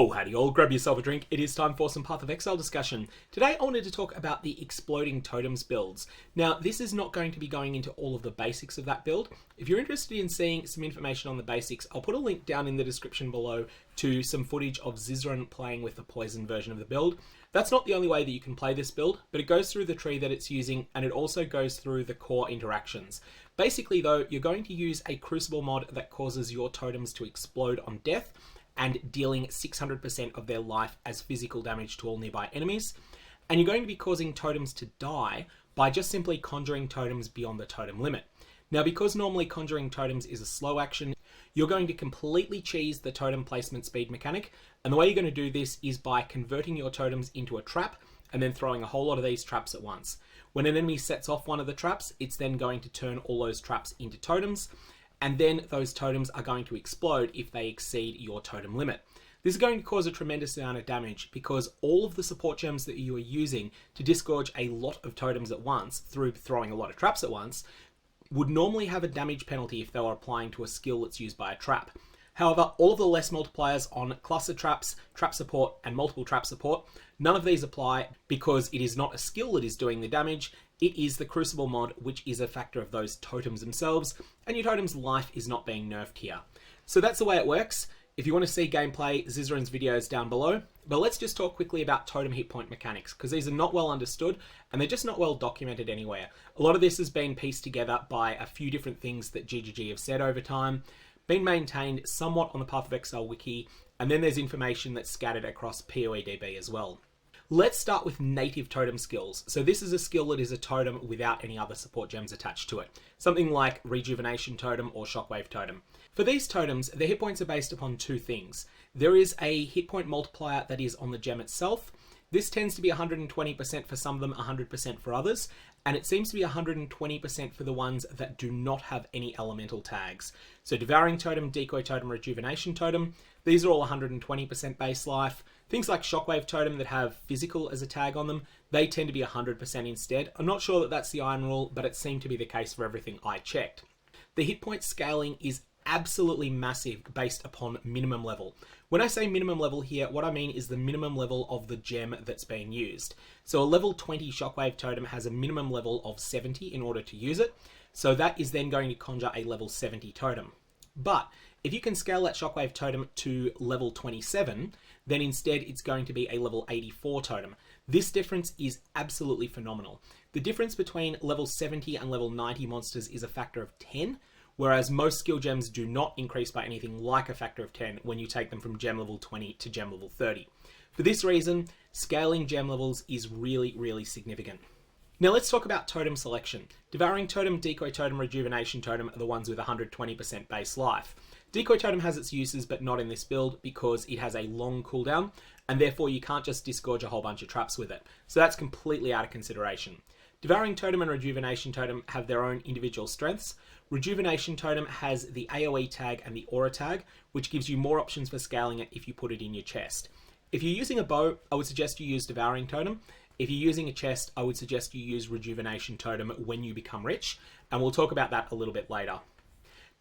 Oh, howdy all, grab yourself a drink. It is time for some Path of Exile discussion. Today I wanted to talk about the Exploding Totems builds. Now, this is not going to be going into all of the basics of that build. If you're interested in seeing some information on the basics, I'll put a link down in the description below to some footage of Zizaran playing with the poison version of the build. That's not the only way that you can play this build, but it goes through the tree that it's using, and it also goes through the core interactions. Basically though, you're going to use a Crucible mod that causes your totems to explode on death, and dealing 600% of their life as physical damage to all nearby enemies. And you're going to be causing totems to die by just simply conjuring totems beyond the totem limit. Now, because normally conjuring totems is a slow action, you're going to completely cheese the totem placement speed mechanic. And the way you're going to do this is by converting your totems into a trap and then throwing a whole lot of these traps at once. When an enemy sets off one of the traps, it's then going to turn all those traps into totems, and then those totems are going to explode if they exceed your totem limit. This is going to cause a tremendous amount of damage because all of the support gems that you are using to disgorge a lot of totems at once through throwing a lot of traps at once would normally have a damage penalty if they were applying to a skill that's used by a trap. However, all of the less multipliers on cluster traps, trap support, and multiple trap support, none of these apply because it is not a skill that is doing the damage. It is the Crucible mod, which is a factor of those totems themselves, and your totem's life is not being nerfed here. So that's the way it works. If you want to see gameplay, Zizaran's video is down below. But let's just talk quickly about totem hit point mechanics, because these are not well understood, and they're just not well documented anywhere. A lot of this has been pieced together by a few different things that GGG have said over time, been maintained somewhat on the Path of Exile wiki, and then there's information that's scattered across POE as well. Let's start with native totem skills. So this is a skill that is a totem without any other support gems attached to it. Something like Rejuvenation Totem or Shockwave Totem. For these totems, their hit points are based upon two things. There is a hit point multiplier that is on the gem itself. This tends to be 120% for some of them, 100% for others, and it seems to be 120% for the ones that do not have any elemental tags. So Devouring Totem, Decoy Totem, Rejuvenation Totem, these are all 120% base life. Things like Shockwave Totem that have physical as a tag on them, they tend to be 100% instead. I'm not sure that that's the iron rule, but it seemed to be the case for everything I checked. The hit point scaling is absolutely massive based upon minimum level. When I say minimum level here, what I mean is the minimum level of the gem that's being used. So a level 20 Shockwave Totem has a minimum level of 70 in order to use it. So that is then going to conjure a level 70 totem. But if you can scale that Shockwave Totem to level 27, then instead it's going to be a level 84 totem. This difference is absolutely phenomenal. The difference between level 70 and level 90 monsters is a factor of 10, whereas most skill gems do not increase by anything like a factor of 10 when you take them from gem level 20 to gem level 30. For this reason, scaling gem levels is really, really significant. Now let's talk about totem selection. Devouring Totem, Decoy Totem, Rejuvenation Totem are the ones with 120% base life. Decoy Totem has its uses, but not in this build because it has a long cooldown, and therefore you can't just disgorge a whole bunch of traps with it. So that's completely out of consideration. Devouring Totem and Rejuvenation Totem have their own individual strengths. Rejuvenation Totem has the AoE tag and the Aura tag, which gives you more options for scaling it if you put it in your chest. If you're using a bow, I would suggest you use Devouring Totem. If you're using a chest, I would suggest you use Rejuvenation Totem when you become rich, and we'll talk about that a little bit later.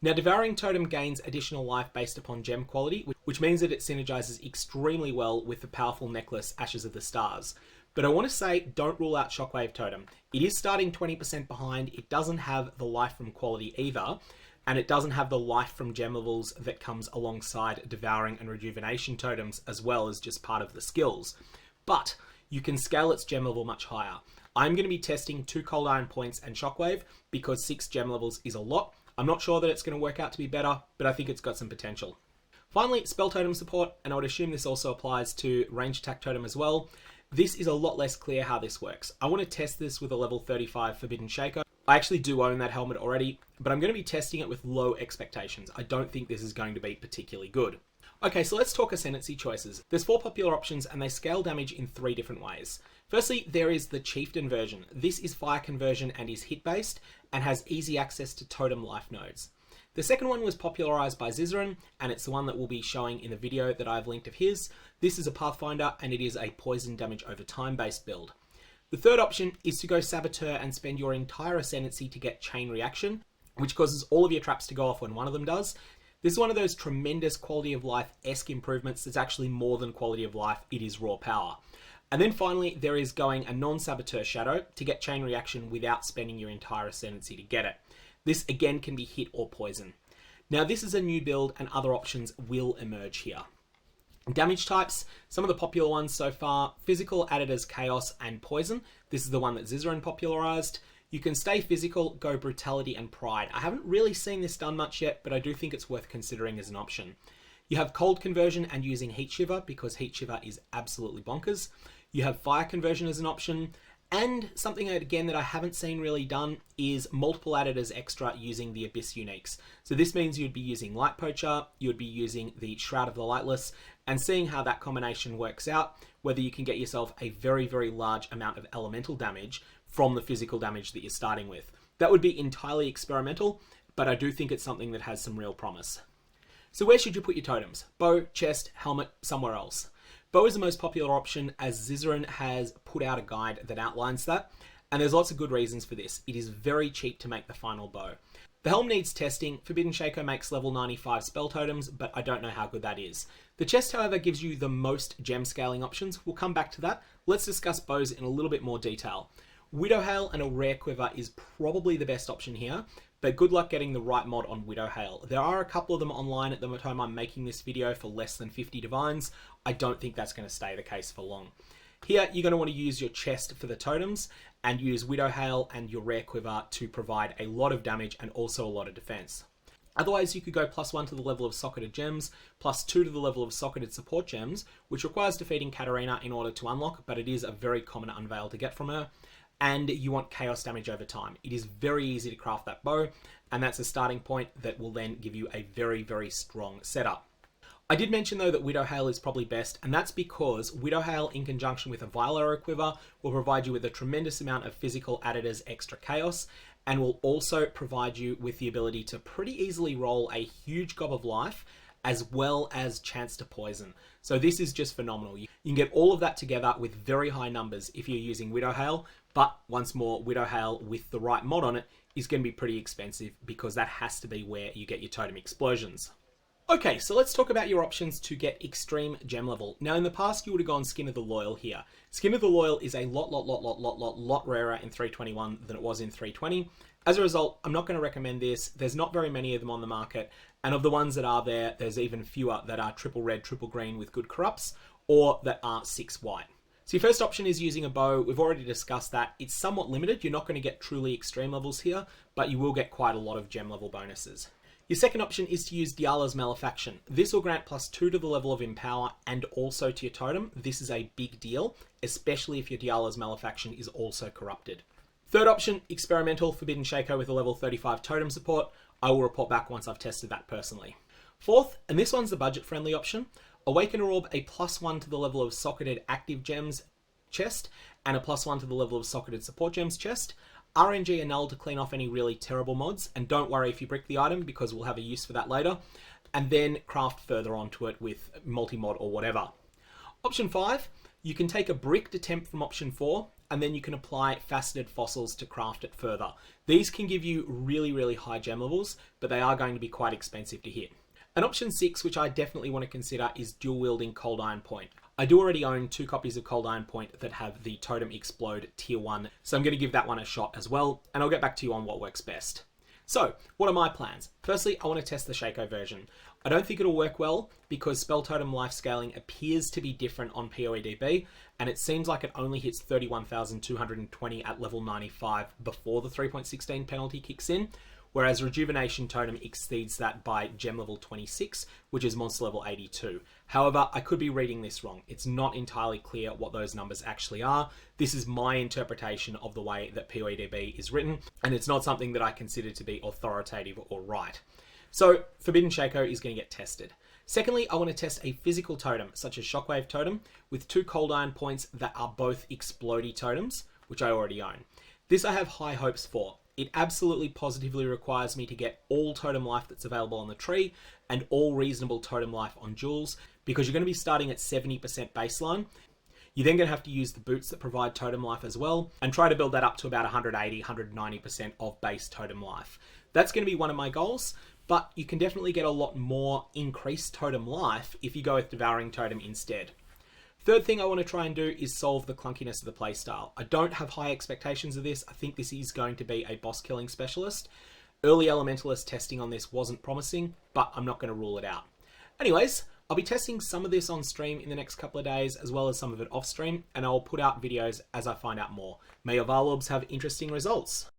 Now, Devouring Totem gains additional life based upon gem quality, which means that it synergizes extremely well with the powerful necklace Ashes of the Stars. But I want to say, don't rule out Shockwave Totem. It is starting 20% behind, it doesn't have the life from quality either, and it doesn't have the life from gem levels that comes alongside Devouring and Rejuvenation Totems as well as just part of the skills. But you can scale its gem level much higher. I'm going to be testing 2 Cold Iron points and Shockwave because 6 gem levels is a lot. I'm not sure that it's going to work out to be better, but I think it's got some potential. Finally, Spell Totem support, and I would assume this also applies to Range Attack Totem as well. This is a lot less clear how this works. I want to test this with a level 35 Forbidden Shaker. I actually do own that helmet already, but I'm going to be testing it with low expectations. I don't think this is going to be particularly good. Okay, so let's talk Ascendancy choices. There's 4 popular options and they scale damage in 3 different ways. Firstly, there is the Chieftain version. This is fire conversion and is hit based and has easy access to totem life nodes. The second one was popularized by Zizaran, and it's the one that we'll be showing in the video that I've linked of his. This is a Pathfinder and it is a poison damage over time based build. The third option is to go Saboteur and spend your entire Ascendancy to get Chain Reaction, which causes all of your traps to go off when one of them does. This is one of those tremendous quality of life-esque improvements that's actually more than quality of life, it is raw power. And then finally, there is going a non-saboteur shadow to get chain reaction without spending your entire ascendancy to get it. This again can be hit or poison. Now this is a new build and other options will emerge here. Damage types, some of the popular ones so far, physical added as chaos and poison. This is the one that Zizaran popularized. You can stay physical, go brutality and pride. I haven't really seen this done much yet, but I do think it's worth considering as an option. You have cold conversion and using heat shiver because heat shiver is absolutely bonkers. You have fire conversion as an option. And something again that I haven't seen really done is multiple added as extra using the Abyss uniques. So this means you'd be using Light Poacher, you would be using the Shroud of the Lightless, and seeing how that combination works out, whether you can get yourself a very, very large amount of elemental damage from the physical damage that you're starting with. That would be entirely experimental, but I do think it's something that has some real promise. So where should you put your totems? Bow, chest, helmet, somewhere else. Bow is the most popular option as Zizaran has put out a guide that outlines that, and there's lots of good reasons for this. It is very cheap to make the final bow. The helm needs testing. Forbidden Shaco makes level 95 spell totems, but I don't know how good that is. The chest, however, gives you the most gem scaling options. We'll come back to that. Let's discuss bows in a little bit more detail. Widowhail and a rare quiver is probably the best option here, but good luck getting the right mod on Widowhail. There are a couple of them online at the time I'm making this video for less than 50 divines. I don't think that's going to stay the case for long. Here, you're going to want to use your chest for the totems and use Widowhail and your rare quiver to provide a lot of damage and also a lot of defense. Otherwise, you could go +1 to the level of socketed gems, +2 to the level of socketed support gems, which requires defeating Katarina in order to unlock, but it is a very common unveil to get from her. And you want chaos damage over time. It is very easy to craft that bow, and that's a starting point that will then give you a very, very strong setup. I did mention though that Widowhail is probably best, and that's because Widowhail in conjunction with a Vile Arrow Quiver will provide you with a tremendous amount of physical added as extra chaos, and will also provide you with the ability to pretty easily roll a huge gob of life, as well as chance to poison. So this is just phenomenal. You can get all of that together with very high numbers if you're using Widowhail, but once more, Widowhail with the right mod on it is going to be pretty expensive because that has to be where you get your totem explosions. Okay, so let's talk about your options to get extreme gem level. Now in the past, you would have gone Skin of the Loyal here. Skin of the Loyal is a lot rarer in 3.21 than it was in 3.20. As a result, I'm not going to recommend this. There's not very many of them on the market, and of the ones that are there, there's even fewer that are triple red, triple green with good corrupts, or that are 6 white. So your first option is using a bow. We've already discussed that. It's somewhat limited. You're not going to get truly extreme levels here, but you will get quite a lot of gem level bonuses. Your second option is to use Dialla's Malefaction. This will grant +2 to the level of Empower and also to your totem. This is a big deal, especially if your Dialla's Malefaction is also corrupted. Third option, Experimental Forbidden Shaco with a level 35 totem support. I will report back once I've tested that personally. Fourth, and this one's the budget-friendly option, Awakener Orb, a +1 to the level of socketed active gems chest, and a +1 to the level of socketed support gems chest. RNG and null to clean off any really terrible mods, and don't worry if you brick the item because we'll have a use for that later, and then craft further onto it with multi-mod or whatever. Option 5, you can take a bricked attempt from option 4, and then you can apply Faceted Fossils to craft it further. These can give you really, really high gem levels, but they are going to be quite expensive to hit. And option 6, which I definitely want to consider, is dual wielding Cold Iron Point. I do already own 2 copies of Cold Iron Point that have the Totem Explode Tier 1, so I'm going to give that one a shot as well, and I'll get back to you on what works best. So, what are my plans? Firstly, I want to test the Shaco version. I don't think it'll work well because Spell Totem life scaling appears to be different on POEDB, and it seems like it only hits 31,220 at level 95 before the 3.16 penalty kicks in, whereas Rejuvenation Totem exceeds that by gem level 26, which is monster level 82. However, I could be reading this wrong. It's not entirely clear what those numbers actually are. This is my interpretation of the way that POEDB is written, and it's not something that I consider to be authoritative or right. So, Forbidden Shaco is going to get tested. Secondly, I want to test a physical totem, such as Shockwave Totem, with 2 Cold Iron points that are both Explodey totems, which I already own. This I have high hopes for. It absolutely positively requires me to get all totem life that's available on the tree and all reasonable totem life on jewels, because you're going to be starting at 70% baseline. You're then going to have to use the boots that provide totem life as well and try to build that up to about 180, 190% of base totem life. That's going to be one of my goals, but you can definitely get a lot more increased totem life if you go with Devouring Totem instead. Third thing I want to try and do is solve the clunkiness of the playstyle. I don't have high expectations of this. I think this is going to be a boss killing specialist. Early Elementalist testing on this wasn't promising, but I'm not going to rule it out. Anyways, I'll be testing some of this on stream in the next couple of days, as well as some of it off stream, and I'll put out videos as I find out more. May your Varlorbs have interesting results.